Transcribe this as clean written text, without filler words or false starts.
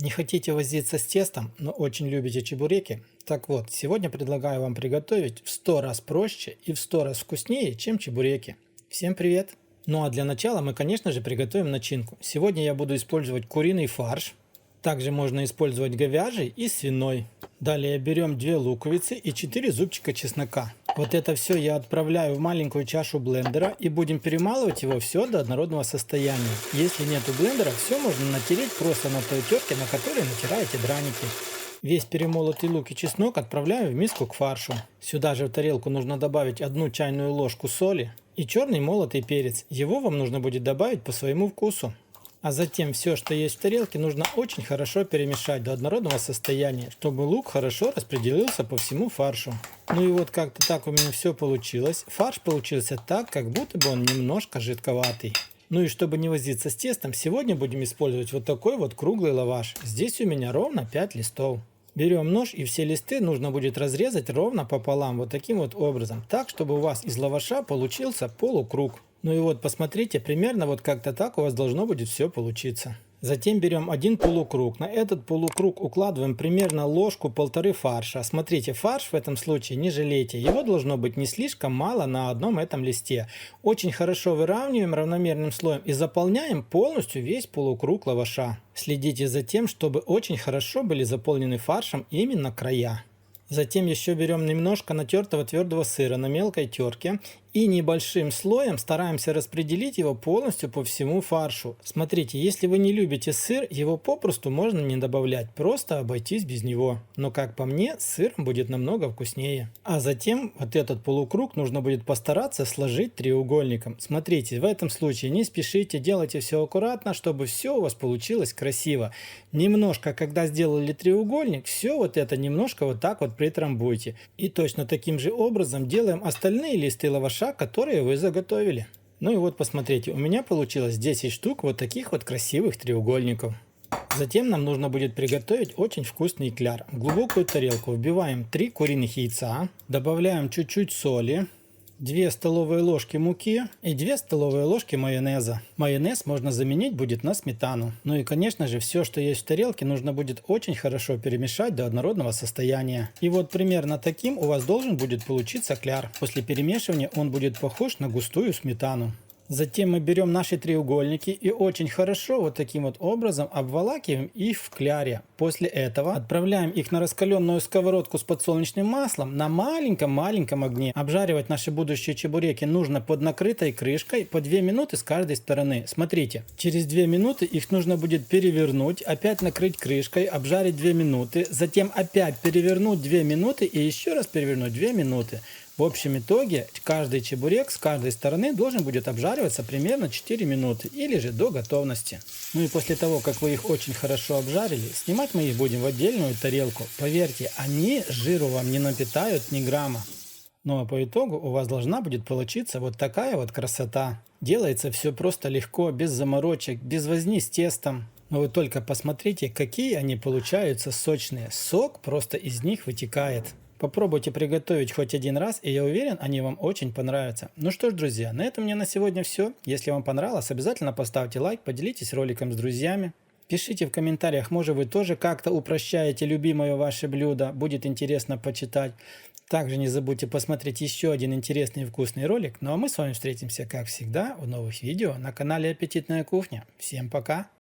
Не хотите возиться с тестом, но очень любите чебуреки? Так вот, сегодня предлагаю вам приготовить в 100 раз проще и в 100 раз вкуснее, чем чебуреки. Всем привет! Ну а для начала мы, конечно же, приготовим начинку. Сегодня я буду использовать куриный фарш. Также можно использовать говяжий и свиной. Далее берем 2 луковицы и 4 зубчика чеснока. Вот это все я отправляю в маленькую чашу блендера и будем перемалывать его все до однородного состояния. Если нету блендера, все можно натереть просто на той терке, на которой натираете драники. Весь перемолотый лук и чеснок отправляю в миску к фаршу. Сюда же в тарелку нужно добавить 1 чайную ложку соли и черный молотый перец. Его вам нужно будет добавить по своему вкусу. А затем все, что есть в тарелке, нужно очень хорошо перемешать до однородного состояния, чтобы лук хорошо распределился по всему фаршу. Ну и вот как-то так у меня все получилось. Фарш получился так, как будто бы он немножко жидковатый. Ну и чтобы не возиться с тестом, сегодня будем использовать вот такой вот круглый лаваш. Здесь у меня ровно 5 листов. Берем нож и все листы нужно будет разрезать ровно пополам, вот таким вот образом, так, чтобы у вас из лаваша получился полукруг. Ну и вот посмотрите, примерно вот как-то так у вас должно будет все получиться. Затем берем один полукруг. На этот полукруг укладываем примерно ложку-полторы фарша. Смотрите, фарш в этом случае не жалейте. Его должно быть не слишком мало на одном этом листе. Очень хорошо выравниваем равномерным слоем и заполняем полностью весь полукруг лаваша. Следите за тем, чтобы очень хорошо были заполнены фаршем именно края. Затем еще берем немножко натертого твердого сыра на мелкой терке и небольшим слоем стараемся распределить его полностью по всему фаршу. Смотрите, если вы не любите сыр, его попросту можно не добавлять, просто обойтись без него. Но как по мне, с сыром будет намного вкуснее. А затем вот этот полукруг нужно будет постараться сложить треугольником. Смотрите, в этом случае не спешите, делайте все аккуратно, чтобы все у вас получилось красиво. Немножко, когда сделали треугольник, все вот это немножко вот так вот притрамбуйте. И точно таким же образом делаем остальные листы лаваша, которые вы заготовили. Ну и вот посмотрите, у меня получилось 10 штук вот таких вот красивых треугольников. Затем нам нужно будет приготовить очень вкусный кляр. В глубокую тарелку вбиваем 3 куриных яйца, добавляем чуть-чуть соли, 2 столовые ложки муки и 2 столовые ложки майонеза. Майонез можно заменить будет на сметану. Ну и конечно же все, что есть в тарелке, нужно будет очень хорошо перемешать до однородного состояния. И вот примерно таким у вас должен будет получиться кляр. После перемешивания он будет похож на густую сметану. Затем мы берем наши треугольники и очень хорошо вот таким вот образом обволакиваем их в кляре. После этого отправляем их на раскаленную сковородку с подсолнечным маслом на маленьком-маленьком огне. Обжаривать наши будущие чебуреки нужно под накрытой крышкой по 2 минуты с каждой стороны. Смотрите, через 2 минуты их нужно будет перевернуть, опять накрыть крышкой, обжарить 2 минуты, затем опять перевернуть 2 минуты и еще раз перевернуть 2 минуты. В общем итоге каждый чебурек с каждой стороны должен будет обжариваться примерно 4 минуты или же до готовности. Ну и после того, как вы их очень хорошо обжарили, снимать мы их будем в отдельную тарелку. Поверьте, они жиру вам не напитают ни грамма. Ну а по итогу у вас должна будет получиться вот такая вот красота. Делается все просто легко, без заморочек, без возни с тестом. Но вы только посмотрите, какие они получаются сочные. Сок просто из них вытекает. Попробуйте приготовить хоть один раз, и я уверен, они вам очень понравятся. Ну что ж, друзья, на этом у меня на сегодня все. Если вам понравилось, обязательно поставьте лайк, поделитесь роликом с друзьями. Пишите в комментариях, может вы тоже как-то упрощаете любимое ваше блюдо, будет интересно почитать. Также не забудьте посмотреть еще один интересный и вкусный ролик. Ну а мы с вами встретимся, как всегда, в новых видео на канале Аппетитная кухня. Всем пока!